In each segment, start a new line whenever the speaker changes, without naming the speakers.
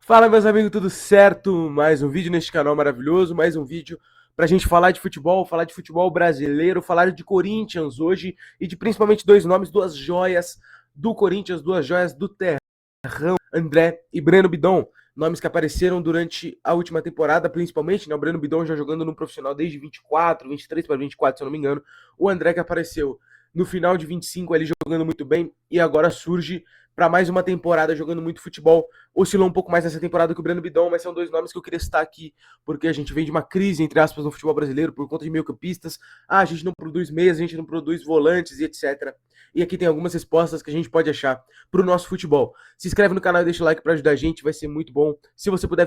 Fala, meus amigos, tudo certo? Mais um vídeo neste canal maravilhoso, mais um vídeo pra gente falar de futebol brasileiro, falar de Corinthians hoje e de principalmente dois nomes, duas joias do Corinthians, duas joias do Terrão, André e Breno Bidon. Nomes que apareceram durante a última temporada, principalmente, né? O Breno Bidon já jogando no profissional desde 24, 23 para 24, se eu não me engano. O André que apareceu no final de 25 ali jogando muito bem e agora surge para mais uma temporada jogando muito futebol. Oscilou um pouco mais nessa temporada que o Breno Bidon, mas são dois nomes que eu queria citar aqui, porque a gente vem de uma crise, entre aspas, no futebol brasileiro, por conta de meio-campistas. A gente não produz meias, a gente não produz volantes e etc. E aqui tem algumas respostas que a gente pode achar para o nosso futebol. Se inscreve no canal e deixa o like para ajudar a gente, vai ser muito bom. Se você puder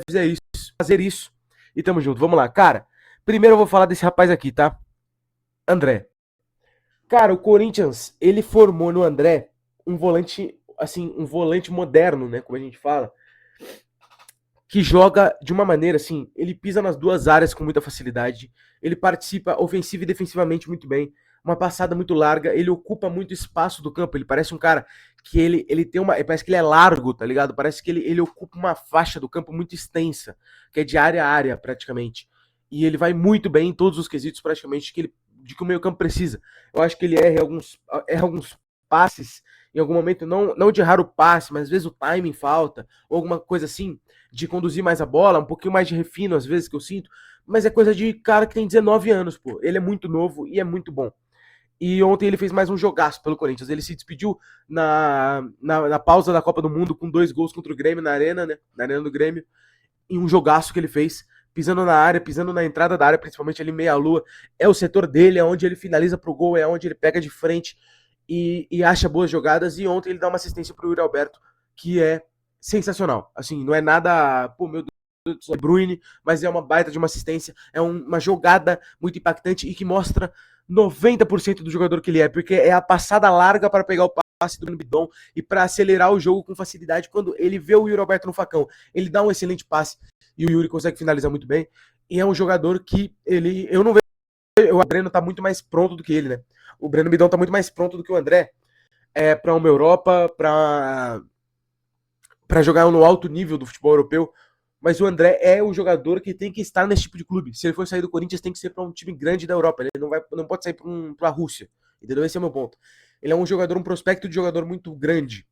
fazer isso. E tamo junto, vamos lá. Cara, primeiro eu vou falar desse rapaz aqui, tá? André. Cara, o Corinthians, ele formou no André um volante, assim, um volante moderno, né, como a gente fala, que joga de uma maneira assim, ele pisa nas duas áreas com muita facilidade, ele participa ofensiva e defensivamente muito bem, uma passada muito larga, ele ocupa muito espaço do campo, ele parece um cara que ele tem uma, parece que ele é largo, tá ligado? Parece que ele ocupa uma faixa do campo muito extensa, que é de área a área praticamente. E ele vai muito bem em todos os quesitos praticamente de que o meio-campo precisa. Eu acho que ele erra alguns passes em algum momento, não de raro passe, mas às vezes o timing falta, ou alguma coisa assim, de conduzir mais a bola, um pouquinho mais de refino às vezes que eu sinto, mas é coisa de cara que tem 19 anos, pô. Ele é muito novo e é muito bom. E ontem ele fez mais um jogaço pelo Corinthians. Ele se despediu na pausa da Copa do Mundo com 2 gols contra o Grêmio na arena, né? Na arena do Grêmio. E um jogaço que ele fez, pisando na área, pisando na entrada da área, principalmente ali meia-lua. É o setor dele, é onde ele finaliza pro gol, é onde ele pega de frente e acha boas jogadas. E ontem ele dá uma assistência pro Yuri Alberto, que é sensacional. Assim, não é nada, pô, meu Deus, é Bruyne, mas é uma baita de uma assistência, é uma jogada muito impactante e que mostra 90% do jogador que ele é, porque é a passada larga para pegar o passe do Bidon e para acelerar o jogo com facilidade quando ele vê o Yuri Alberto no facão. Ele dá um excelente passe e o Yuri consegue finalizar muito bem. E é um jogador que eu não vejo, o Breno tá muito mais pronto do que ele, né? O Breno Bidon tá muito mais pronto do que o André para uma Europa, para jogar no alto nível do futebol europeu. Mas o André é o jogador que tem que estar nesse tipo de clube. Se ele for sair do Corinthians, tem que ser para um time grande da Europa. Ele não pode sair para a Rússia. Entendeu? Esse é o meu ponto. Ele é um jogador, um prospecto de jogador muito grande.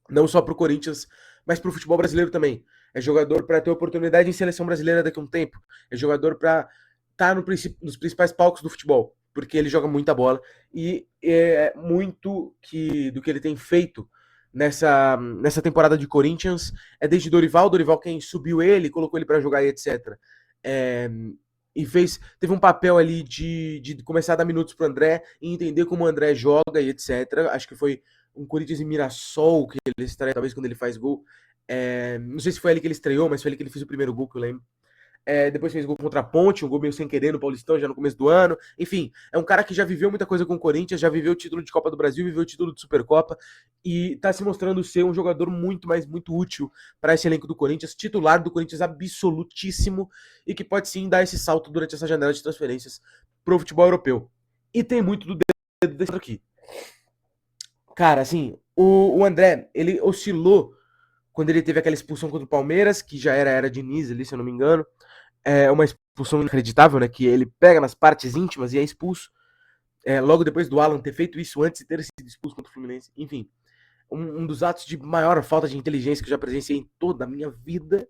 Não só para o Corinthians, mas para o futebol brasileiro também. É jogador para ter oportunidade em seleção brasileira daqui a um tempo. É jogador para estar nos principais palcos do futebol. Porque ele joga muita bola. E é muito do que ele tem feito nessa temporada de Corinthians é desde Dorival quem subiu ele, colocou ele para jogar e etc. É, e teve um papel ali de começar a dar minutos pro André e entender como o André joga e etc. Acho que foi um Corinthians e Mirassol que ele estreia, talvez quando ele faz gol. Não sei se foi ele que ele estreou, mas foi ele que ele fez o primeiro gol que eu lembro. Depois fez gol contra a Ponte, um gol meio sem querer no Paulistão, já no começo do ano. Enfim, é um cara que já viveu muita coisa com o Corinthians, já viveu o título de Copa do Brasil, viveu o título de Supercopa e tá se mostrando ser um jogador muito, mas muito útil para esse elenco do Corinthians, titular do Corinthians absolutíssimo e que pode sim dar esse salto durante essa janela de transferências pro futebol europeu. E tem muito do dedo desse aqui. Cara, assim, o André, ele oscilou quando ele teve aquela expulsão contra o Palmeiras, que já era Diniz ali, se eu não me engano. É uma expulsão inacreditável, né? Que ele pega nas partes íntimas e é expulso. Logo depois do Alan ter feito isso antes de ter sido expulso contra o Fluminense. Enfim, um dos atos de maior falta de inteligência que eu já presenciei em toda a minha vida.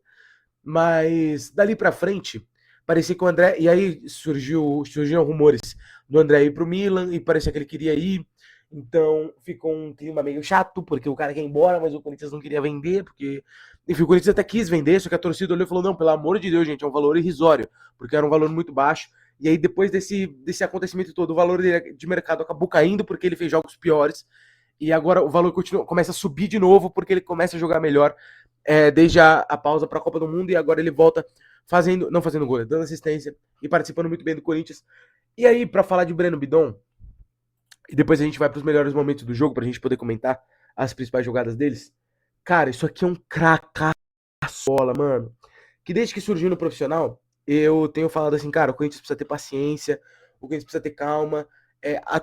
Mas dali pra frente, parecia que o André. E aí surgiram rumores do André ir pro Milan e parecia que ele queria ir. Então ficou um clima meio chato, porque o cara quer ir embora, mas o Corinthians não queria vender, porque. Enfim, o Corinthians até quis vender, só que a torcida olhou e falou: não, pelo amor de Deus, gente, é um valor irrisório, porque era um valor muito baixo. E aí, depois desse acontecimento todo, o valor de mercado acabou caindo porque ele fez jogos piores. E agora o valor começa a subir de novo porque ele começa a jogar melhor desde a pausa para a Copa do Mundo e agora ele volta não fazendo gol, dando assistência e participando muito bem do Corinthians. E aí, para falar de Breno Bidon, e depois a gente vai para os melhores momentos do jogo, para a gente poder comentar as principais jogadas deles. Cara, isso aqui é um cracaçola, mano. Que desde que surgiu no profissional, eu tenho falado assim, cara, o Corinthians precisa ter paciência, o Corinthians precisa ter calma,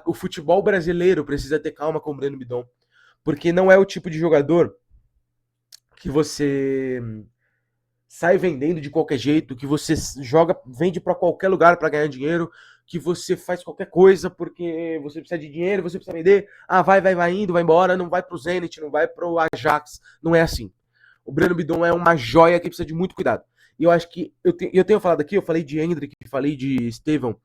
o futebol brasileiro precisa ter calma com o Breno Bidon, porque não é o tipo de jogador que você sai vendendo de qualquer jeito, que você joga, vende para qualquer lugar para ganhar dinheiro, que você faz qualquer coisa porque você precisa de dinheiro, você precisa vender, vai indo, vai embora, não vai pro Zenit, não vai pro Ajax, não é assim. O Breno Bidon é uma joia que precisa de muito cuidado. E eu acho que eu tenho falado aqui, eu falei de Hendrick, falei de Estevão,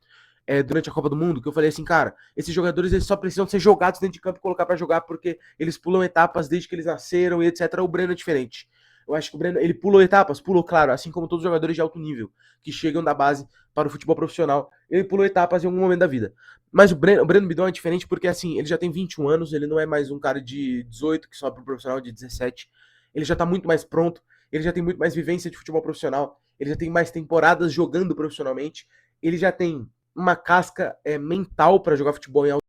durante a Copa do Mundo, que eu falei assim, cara, esses jogadores eles só precisam ser jogados dentro de campo e colocar para jogar porque eles pulam etapas desde que eles nasceram e etc. O Breno é diferente. Eu acho que o Breno, ele pulou etapas, pulou, claro, assim como todos os jogadores de alto nível que chegam da base para o futebol profissional, ele pulou etapas em algum momento da vida. Mas o Breno Bidon é diferente porque, assim, ele já tem 21 anos, ele não é mais um cara de 18 que sobe pro profissional de 17. Ele já tá muito mais pronto, ele já tem muito mais vivência de futebol profissional, ele já tem mais temporadas jogando profissionalmente, ele já tem uma casca mental para jogar futebol em alto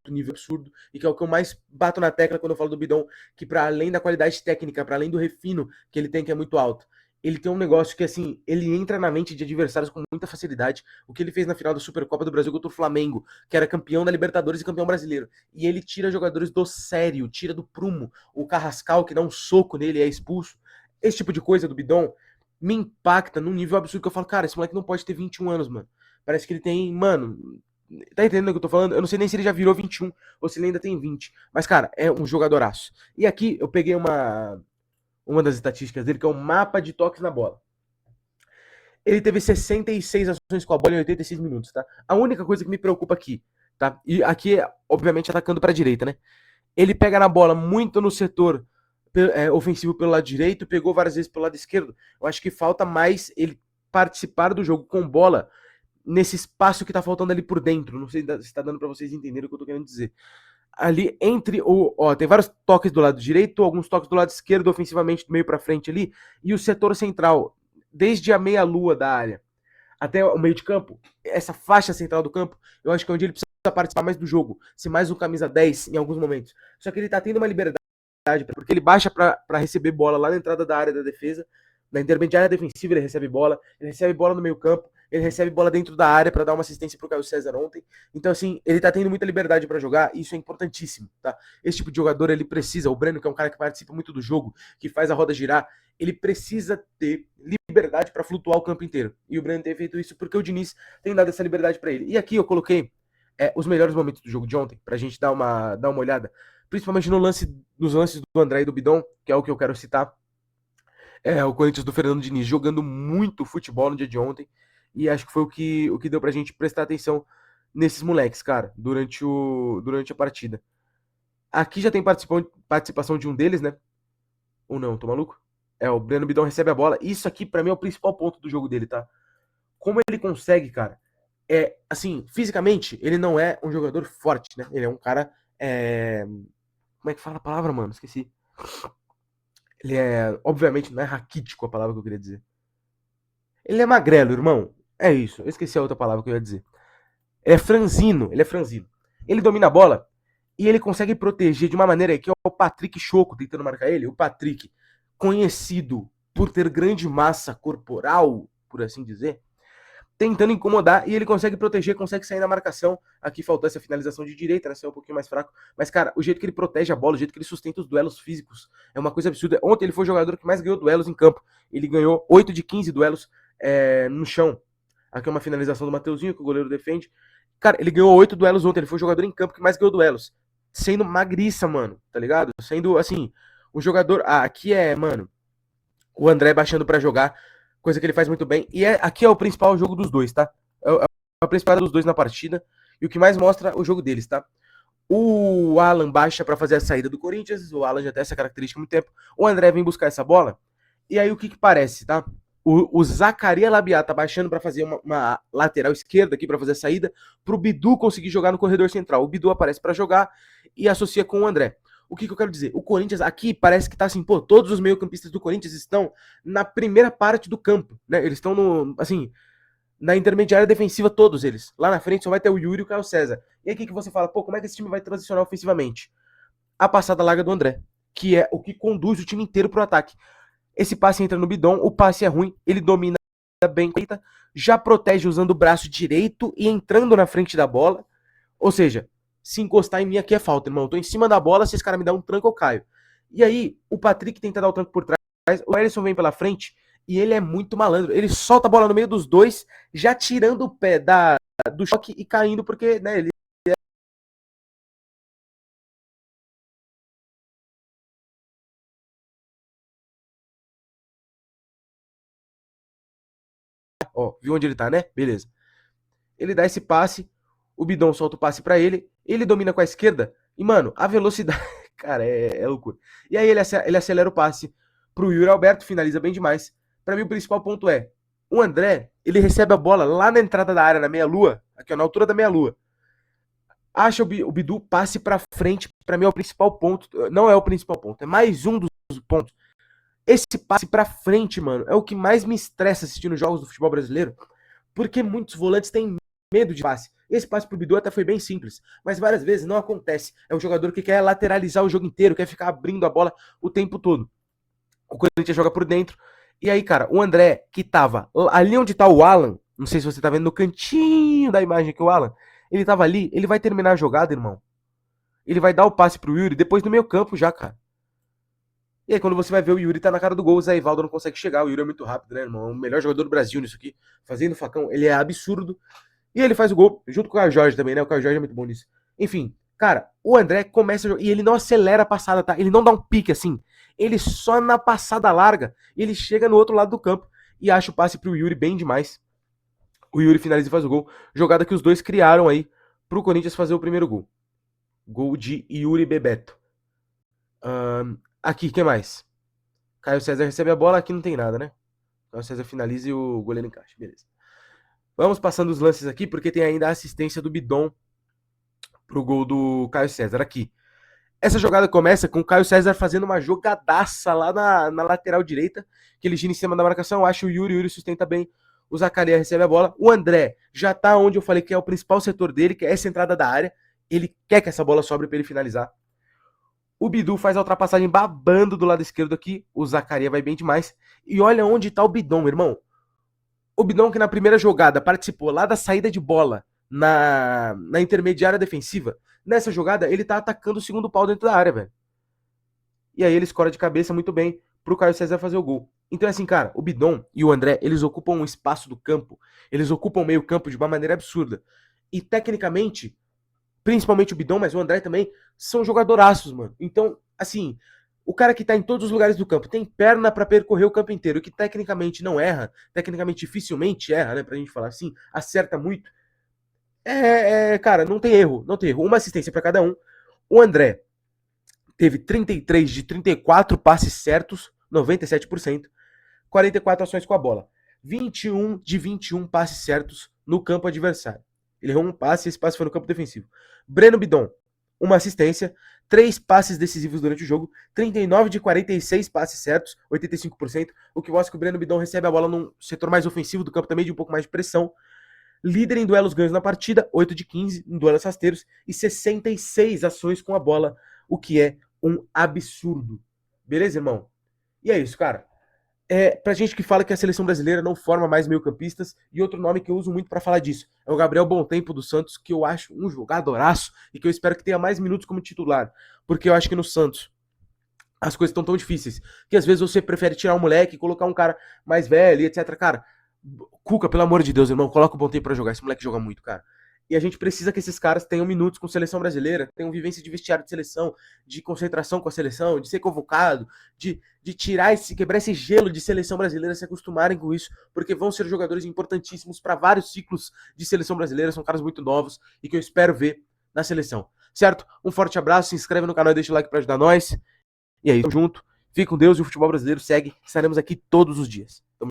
nível absurdo, e que é o que eu mais bato na tecla quando eu falo do Bidon, que para além da qualidade técnica, para além do refino que ele tem, que é muito alto, ele tem um negócio que, assim, ele entra na mente de adversários com muita facilidade. O que ele fez na final da Supercopa do Brasil contra o Flamengo, que era campeão da Libertadores e campeão brasileiro. E ele tira jogadores do sério, tira do prumo. O Carrascal, que dá um soco nele e é expulso. Esse tipo de coisa do Bidon me impacta num nível absurdo que eu falo, cara, esse moleque não pode ter 21 anos, mano. Parece que ele tem, mano, tá entendendo o que eu tô falando? Eu não sei nem se ele já virou 21 ou se ele ainda tem 20. Mas, cara, é um jogadoraço. E aqui eu peguei uma das estatísticas dele, que é o mapa de toques na bola. Ele teve 66 ações com a bola em 86 minutos, tá? A única coisa que me preocupa aqui, tá? E aqui, obviamente, atacando pra direita, né? Ele pega na bola muito no setor ofensivo pelo lado direito, pegou várias vezes pelo lado esquerdo. Eu acho que falta mais ele participar do jogo com bola nesse espaço que tá faltando ali por dentro. Não sei se tá dando pra vocês entenderem o que eu tô querendo dizer. Ali entre o. Ó, tem vários toques do lado direito, alguns toques do lado esquerdo, ofensivamente, do meio pra frente ali, e o setor central, desde a meia-lua da área até o meio de campo, essa faixa central do campo, eu acho que é onde ele precisa participar mais do jogo, ser mais um camisa 10 em alguns momentos. Só que ele tá tendo uma liberdade, porque ele baixa pra receber bola lá na entrada da área da defesa, na intermediária defensiva ele recebe bola no meio campo, ele recebe bola dentro da área para dar uma assistência pro Caio César ontem. Então, assim, ele tá tendo muita liberdade para jogar, e isso é importantíssimo, tá? Esse tipo de jogador, ele precisa, o Breno, que é um cara que participa muito do jogo, que faz a roda girar, ele precisa ter liberdade para flutuar o campo inteiro. E o Breno tem feito isso porque o Diniz tem dado essa liberdade para ele. E aqui eu coloquei os melhores momentos do jogo de ontem, pra gente dar uma olhada, principalmente nos lances do André e do Bidon, que é o que eu quero citar. O Corinthians do Fernando Diniz jogando muito futebol no dia de ontem. E acho que foi o que deu pra gente prestar atenção nesses moleques, cara, durante a partida. Aqui já tem participação de um deles, né? Ou não, tô maluco? O Breno Bidon recebe a bola. Isso aqui, pra mim, é o principal ponto do jogo dele, tá? Como ele consegue, cara. Assim, fisicamente, ele não é um jogador forte, né? Ele é um cara. Como é que fala a palavra, mano? Esqueci. Ele obviamente, não é raquítico a palavra que eu queria dizer. Ele é magrelo, irmão. É isso. Eu esqueci a outra palavra que eu ia dizer. Ele é franzino. Ele domina a bola e ele consegue proteger de uma maneira que é o Patrick Choco tentando marcar ele. O Patrick, conhecido por ter grande massa corporal, por assim dizer, tentando incomodar, e ele consegue proteger, consegue sair na marcação. Aqui faltou essa finalização de direita, né? Saiu um pouquinho mais fraco. Mas, cara, o jeito que ele protege a bola, o jeito que ele sustenta os duelos físicos, é uma coisa absurda. Ontem ele foi o jogador que mais ganhou duelos em campo. Ele ganhou 8 de 15 duelos no chão. Aqui é uma finalização do Mateuzinho, que o goleiro defende. Cara, ele ganhou 8 duelos ontem. Ele foi o jogador em campo que mais ganhou duelos. Sendo magriça, mano, tá ligado? Sendo, assim, um jogador... aqui mano, o André baixando pra jogar, coisa que ele faz muito bem. E aqui é o principal jogo dos dois, tá? É a principal dos dois na partida. E o que mais mostra o jogo deles, tá? O Alan baixa pra fazer a saída do Corinthians. O Alan já tem essa característica há muito tempo. O André vem buscar essa bola. E aí o que parece, tá? O Zacaria Labiat tá baixando para fazer uma lateral esquerda aqui para fazer a saída, pro Bidu conseguir jogar no corredor central. O Bidu aparece para jogar e associa com o André. O que eu quero dizer? O Corinthians aqui parece que tá assim, pô, todos os meio-campistas do Corinthians estão na primeira parte do campo, né? Eles estão na intermediária defensiva, todos eles. Lá na frente só vai ter o Yuri e o Caio César. E aí o que você fala? Pô, como é que esse time vai transicionar ofensivamente? A passada larga do André, que é o que conduz o time inteiro pro ataque. Esse passe entra no Bidon, o passe é ruim, ele domina bem, já protege usando o braço direito e entrando na frente da bola. Ou seja, se encostar em mim aqui é falta, irmão. Eu tô em cima da bola, se esse cara me dá um tranco, eu caio. E aí, o Patrick tenta dar o tranco por trás, O Ellison vem pela frente e ele é muito malandro. Ele solta a bola no meio dos dois, já tirando o pé do choque e caindo, porque, né, ele ó, viu onde ele tá, né? Beleza. Ele dá esse passe, o Bidon solta o passe pra ele domina com a esquerda, e, mano, a velocidade, cara, é loucura. E aí ele acelera o passe pro Yuri Alberto, finaliza bem demais. Pra mim, o principal ponto é, o André, ele recebe a bola lá na entrada da área, na meia-lua, aqui ó, na altura da meia-lua. Acha o Bidu passe pra frente, pra mim é o principal ponto, não é o principal ponto, é mais um dos pontos. Esse passe pra frente, mano, é o que mais me estressa assistindo jogos do futebol brasileiro, porque muitos volantes têm medo de passe. Esse passe pro Bidu até foi bem simples, mas várias vezes não acontece. É um jogador que quer lateralizar o jogo inteiro, quer ficar abrindo a bola o tempo todo. O Corinthians joga por dentro. E aí, cara, o André, que tava ali onde tá o Alan, não sei se você tá vendo no cantinho da imagem aqui o Alan, ele tava ali, ele vai terminar a jogada, irmão. Ele vai dar o passe pro Yuri depois do meio campo já, cara. E aí, quando você vai ver o Yuri tá na cara do gol, o Zé Ivaldo não consegue chegar. O Yuri é muito rápido, né, irmão? É o melhor jogador do Brasil nisso aqui. Fazendo facão, ele é absurdo. E ele faz o gol, junto com o Caio Jorge também, né? O Caio Jorge é muito bom nisso. Enfim, cara, o André começa a jogar. E ele não acelera a passada, tá? Ele não dá um pique assim. Ele só na passada larga, ele chega no outro lado do campo e acha o passe pro Yuri bem demais. O Yuri finaliza e faz o gol. Jogada que os dois criaram aí pro Corinthians fazer o primeiro gol. Gol de Yuri Bebeto. Aqui, quem mais? Caio César recebe a bola, aqui não tem nada, né? Caio César finaliza e o goleiro encaixa. Beleza. Vamos passando os lances aqui, porque tem ainda a assistência do Bidon pro gol do Caio César aqui. Essa jogada começa com o Caio César fazendo uma jogadaça lá na lateral direita, que ele gira em cima da marcação, acha o Yuri sustenta bem, o Zacarias recebe a bola, o André já tá onde eu falei que é o principal setor dele, que é essa entrada da área, ele quer que essa bola sobre pra ele finalizar. O Bidu faz a ultrapassagem babando do lado esquerdo aqui, o Zacarias vai bem demais, e olha onde tá o Bidon, irmão. O Bidon que na primeira jogada participou lá da saída de bola na intermediária defensiva, nessa jogada ele tá atacando o segundo pau dentro da área, velho. E aí ele escora de cabeça muito bem pro Caio César fazer o gol. Então assim, cara, o Bidon e o André, eles ocupam um espaço do campo, eles ocupam o meio campo de uma maneira absurda. E tecnicamente, principalmente o Bidon, mas o André também, são jogadoraços, mano. Então, assim, o cara que tá em todos os lugares do campo, tem perna para percorrer o campo inteiro, que tecnicamente não erra, tecnicamente dificilmente erra, né, pra gente falar assim, acerta muito. Cara, não tem erro, não tem erro. Uma assistência para cada um. O André teve 33 de 34 passes certos, 97%, 44 ações com a bola. 21 de 21 passes certos no campo adversário. Ele errou um passe e esse passe foi no campo defensivo. Breno Bidon, uma assistência, 3 passes decisivos durante o jogo, 39 de 46 passes certos, 85%, o que mostra que o Breno Bidon recebe a bola num setor mais ofensivo do campo também, de um pouco mais de pressão. Líder em duelos ganhos na partida, 8 de 15 em duelos rasteiros e 66 ações com a bola, o que é um absurdo. Beleza, irmão? E é isso, cara. Pra gente que fala que a seleção brasileira não forma mais meio-campistas, e outro nome que eu uso muito para falar disso é o Gabriel Bontempo do Santos, que eu acho um jogadoraço e que eu espero que tenha mais minutos como titular, porque eu acho que no Santos as coisas estão tão difíceis que às vezes você prefere tirar um moleque e colocar um cara mais velho, etc. Cara, Cuca, pelo amor de Deus, irmão, coloca o Bontempo pra jogar. Esse moleque joga muito, cara. E a gente precisa que esses caras tenham minutos com seleção brasileira, tenham vivência de vestiário de seleção, de concentração com a seleção, de ser convocado, de tirar quebrar esse gelo de seleção brasileira, se acostumarem com isso, porque vão ser jogadores importantíssimos para vários ciclos de seleção brasileira, são caras muito novos e que eu espero ver na seleção. Certo? Um forte abraço, se inscreve no canal e deixa o like para ajudar nós. E aí, tamo junto. Fique com Deus e o futebol brasileiro segue. Estaremos aqui todos os dias.